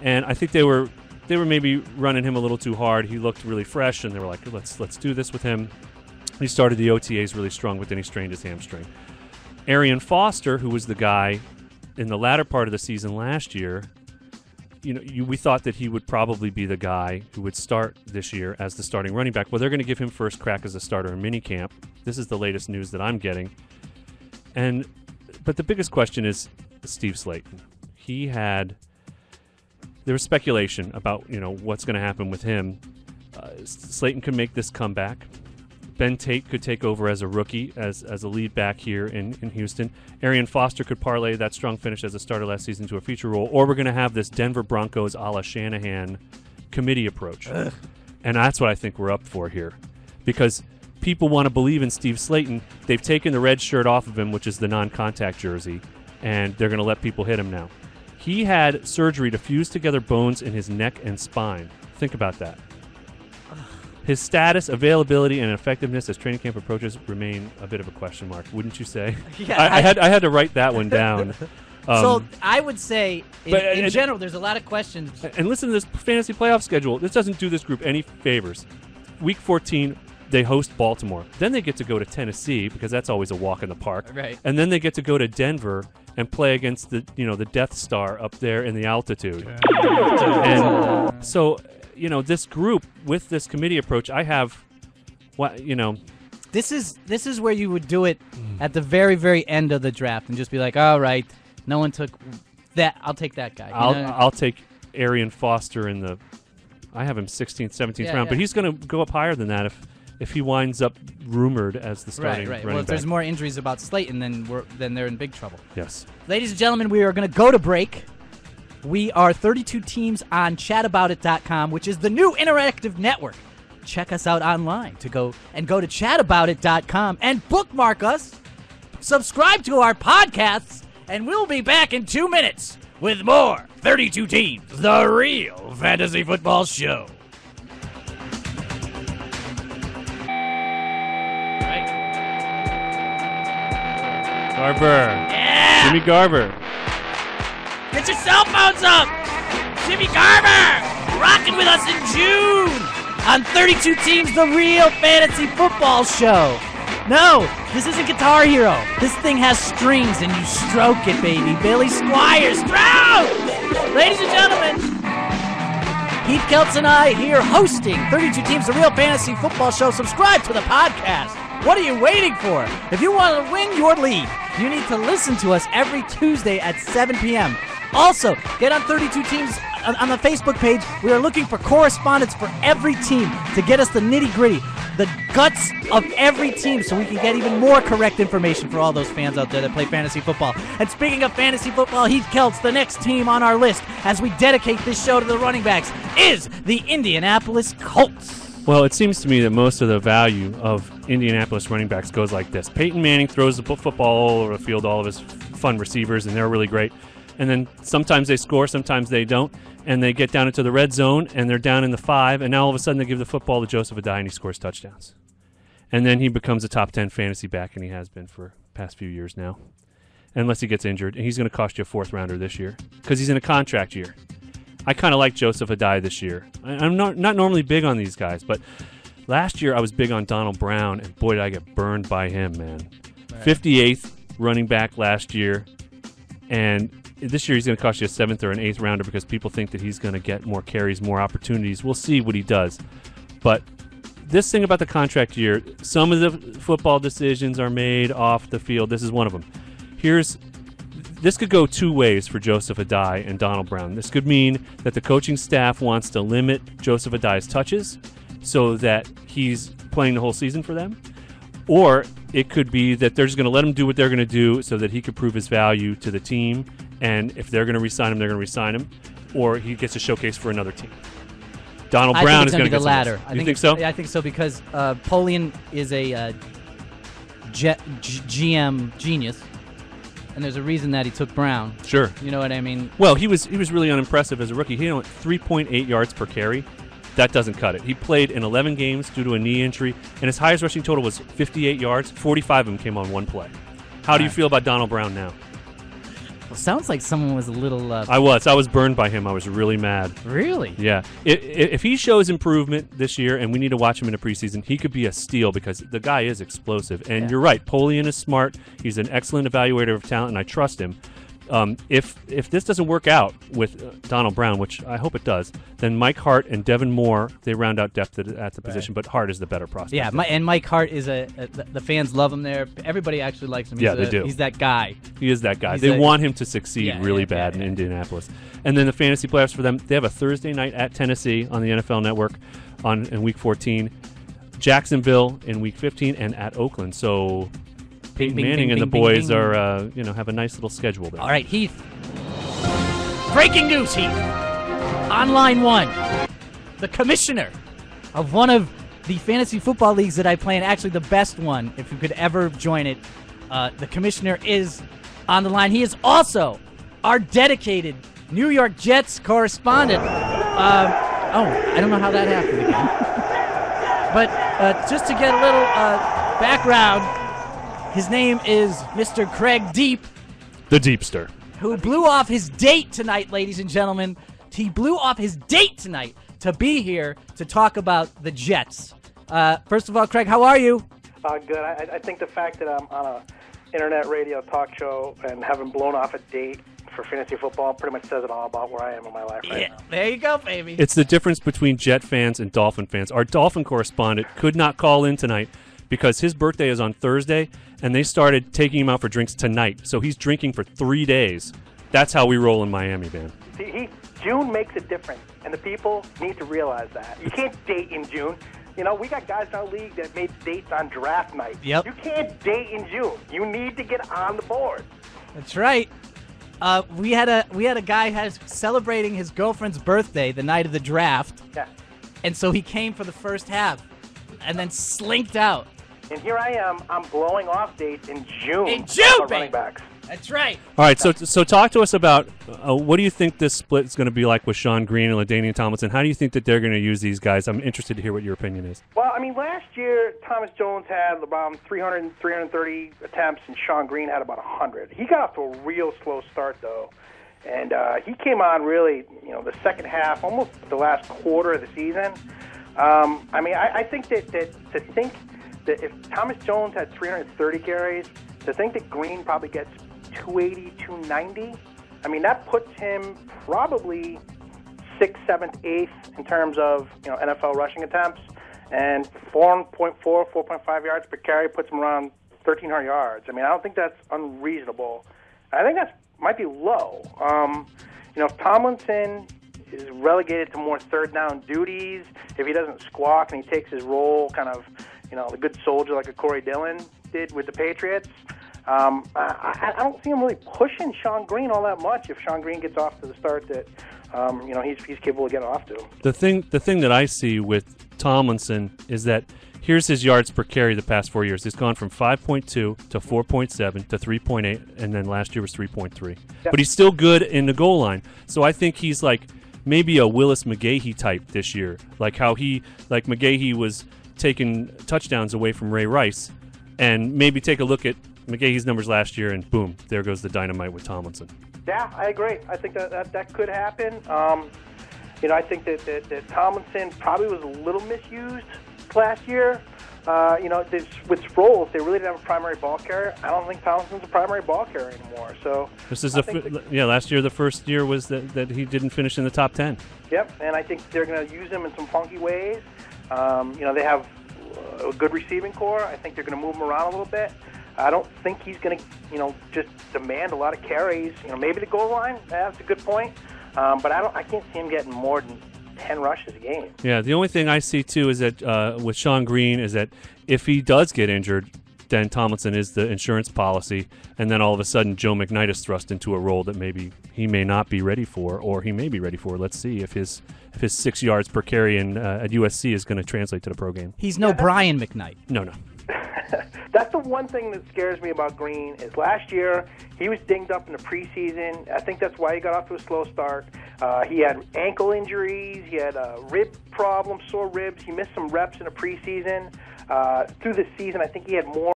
And I think they were maybe running him a little too hard. He looked really fresh, and they were like, let's do this with him. He started the OTAs really strong, but then he strained his hamstring. Arian Foster, who was the guy in the latter part of the season last year, we thought that he would probably be the guy who would start this year as the starting running back. Well, they're going to give him first crack as a starter in minicamp. This is the latest news that I'm getting. But the biggest question is Steve Slaton. There was speculation about what's going to happen with him. Slaton could make this comeback. Ben Tate could take over as a rookie, as a lead back here in Houston. Arian Foster could parlay that strong finish as a starter last season to a feature role. Or we're going to have this Denver Broncos a la Shanahan committee approach. Ugh. And that's what I think we're up for here. Because people want to believe in Steve Slaton. They've taken the red shirt off of him, which is the non-contact jersey, and they're going to let people hit him now. He had surgery to fuse together bones in his neck and spine. Think about that. His status, availability, and effectiveness as training camp approaches remain a bit of a question mark, wouldn't you say? Yeah, I had to write that one down. So I would say, in general, there's a lot of questions. And listen to this fantasy playoff schedule. This doesn't do this group any favors. Week 14, they host Baltimore. Then they get to go to Tennessee, because that's always a walk in the park. Right. And then they get to go to Denver and play against the Death Star up there in the altitude. And so, this group with this committee approach, I have, This is where you would do it at the very, very end of the draft and just be like, all right, no one took that. I'll take that guy. I'll take Arian Foster I have him 16th, 17th round, but he's going to go up higher than that if he winds up rumored as the starting running Well, if back. there's more injuries about Slaton, then they're in big trouble. Yes. Ladies and gentlemen, we are going to go to break. We are 32 teams on chataboutit.com, which is the new interactive network. Check us out online to go to chataboutit.com and bookmark us. Subscribe to our podcasts, and we'll be back in 2 minutes with more 32 Teams, the real fantasy football show. Garber. Yeah! Jimmy Garber. Get your cell phones up! Jimmy Garber! Rocking with us in June on 32 Teams, the real fantasy football show. No, this isn't Guitar Hero. This thing has strings and you stroke it, baby. Billy Squire, stroke! Ladies and gentlemen, Heath Keltz and I here hosting 32 Teams, the real fantasy football show. Subscribe to the podcast. What are you waiting for? If you want to win your league, you need to listen to us every Tuesday at 7 p.m. Also, get on 32 Teams on the Facebook page. We are looking for correspondents for every team to get us the nitty-gritty, the guts of every team, so we can get even more correct information for all those fans out there that play fantasy football. And speaking of fantasy football, Heath Keltz, the next team on our list as we dedicate this show to the running backs is the Indianapolis Colts. Well, it seems to me that most of the value of Indianapolis running backs goes like this. Peyton Manning throws the football all over the field, all of his fun receivers, and they're really great. And then sometimes they score, sometimes they don't, and they get down into the red zone, and they're down in the 5, and now all of a sudden they give the football to Joseph Addai, and he scores touchdowns. And then he becomes a top 10 fantasy back, and he has been for the past few years now, unless he gets injured. And he's going to cost you a 4th rounder this year because he's in a contract year. I kind of like Joseph Addai this year. I'm not normally big on these guys, but last year I was big on Donald Brown, and boy, did I get burned by him, man. Right. 58th running back last year, and this year he's going to cost you a 7th or an 8th rounder because people think that he's going to get more carries, more opportunities. We'll see what he does. But this thing about the contract year, some of the football decisions are made off the field. This is one of them. This could go two ways for Joseph Addai and Donald Brown. This could mean that the coaching staff wants to limit Joseph Addai's touches so that he's playing the whole season for them. Or it could be that they're just going to let him do what they're going to do so that he could prove his value to the team. And if they're going to re-sign him, they're going to re-sign him. Or he gets a showcase for another team. Donald Brown is going to be the get latter. You think so? Yeah, I think so because Polian is a GM genius. And there's a reason that he took Brown. Sure. You know what I mean? Well, he was really unimpressive as a rookie. He had 3.8 yards per carry. That doesn't cut it. He played in 11 games due to a knee injury, and his highest rushing total was 58 yards. 45 of them came on one play. How do you feel about Donald Brown now? Well, sounds like someone was a little. I was burned by him. I was really mad. Really? Yeah. If he shows improvement this year, and we need to watch him in the preseason, he could be a steal because the guy is explosive. And you're right, Polian is smart. He's an excellent evaluator of talent, and I trust him. If this doesn't work out with Donald Brown, which I hope it does, then Mike Hart and Devin Moore, they round out depth at the position, but Hart is the better prospect. Yeah, and Mike Hart is the fans love him there. Everybody actually likes him. They do. He's that guy. He is that guy. They want him to succeed really bad in Indianapolis. And then the fantasy playoffs for them, they have a Thursday night at Tennessee on the NFL Network in Week 14, Jacksonville in Week 15, and at Oakland. So Peyton Manning and the boys are, have a nice little schedule there. All right, Heath. Breaking news, Heath. On line one, the commissioner of one of the fantasy football leagues that I play in, actually the best one, if you could ever join it. The commissioner is on the line. He is also our dedicated New York Jets correspondent. I don't know how that happened again. But just to get a little background, his name is Mr. Craig Deep. The Deepster. Who blew off his date tonight, ladies and gentlemen. He blew off his date tonight to be here to talk about the Jets. First of all, Craig, how are you? Good. I think the fact that I'm on an internet radio talk show and having blown off a date for fantasy football pretty much says it all about where I am in my life right now. There you go, baby. It's the difference between Jet fans and Dolphin fans. Our Dolphin correspondent could not call in tonight because his birthday is on Thursday, and they started taking him out for drinks tonight. So he's drinking for 3 days. That's how we roll in Miami, man. June makes a difference, and the people need to realize that. You can't date in June. You know, we got guys in our league that made dates on draft night. Yep. You can't date in June. You need to get on the board. That's right. We had a guy celebrating his girlfriend's birthday the night of the draft. Yeah. And so he came for the first half and then slinked out. And here I am. I'm blowing off dates in June. In June, baby. Running backs. That's right. All right, so talk to us about what do you think this split is going to be like with Sean Green and LaDainian Tomlinson? How do you think that they're going to use these guys? I'm interested to hear what your opinion is. Well, I mean, last year, Thomas Jones had about 330 attempts, and Sean Green had about 100. He got off to a real slow start, though. And he came on really, the second half, almost the last quarter of the season. I mean, I think that to think that if Thomas Jones had 330 carries, to think that Green probably gets 280, 290, I mean, that puts him probably 6th, 7th, 8th in terms of NFL rushing attempts, and 4.4, 4.5 yards per carry puts him around 1,300 yards. I mean, I don't think that's unreasonable. I think that might be low. If Tomlinson is relegated to more third down duties, if he doesn't squawk and he takes his role kind of, the good soldier like a Corey Dillon did with the Patriots, I don't see him really pushing Sean Green all that much if Sean Green gets off to the start that he's capable of getting off to. The thing that I see with Tomlinson is that here's his yards per carry the past 4 years. He's gone from 5.2 to 4.7 to 3.8, and then last year was 3.3. Yep. But he's still good in the goal line. So I think he's like maybe a Willis McGahee type this year, like how McGahee was taking touchdowns away from Ray Rice, and maybe take a look at McGahee's numbers last year, and boom, there goes the dynamite with Tomlinson. Yeah, I agree. I think that could happen. I think that Tomlinson probably was a little misused last year. With Sproles, they really didn't have a primary ball carrier. I don't think Tomlinson's a primary ball carrier anymore. So this is last year the first year was that he didn't finish in the top 10. Yep, and I think they're going to use him in some funky ways. They have a good receiving core. I think they're going to move him around a little bit. I don't think he's going to, just demand a lot of carries. Maybe the goal line. That's a good point. But I can't see him getting more than 10 rushes a game. Yeah, the only thing I see too is that with Sean Green is that if he does get injured, then Tomlinson is the insurance policy, and then all of a sudden Joe McKnight is thrust into a role that maybe he may not be ready for, or he may be ready for. Let's see if his 6 yards per carry at USC is going to translate to the pro game. He's no Brian McKnight. No. That's the one thing that scares me about Green is last year he was dinged up in the preseason. I think that's why he got off to a slow start. He had ankle injuries. He had rib problems, sore ribs. He missed some reps in the preseason. Through the season, I think he had more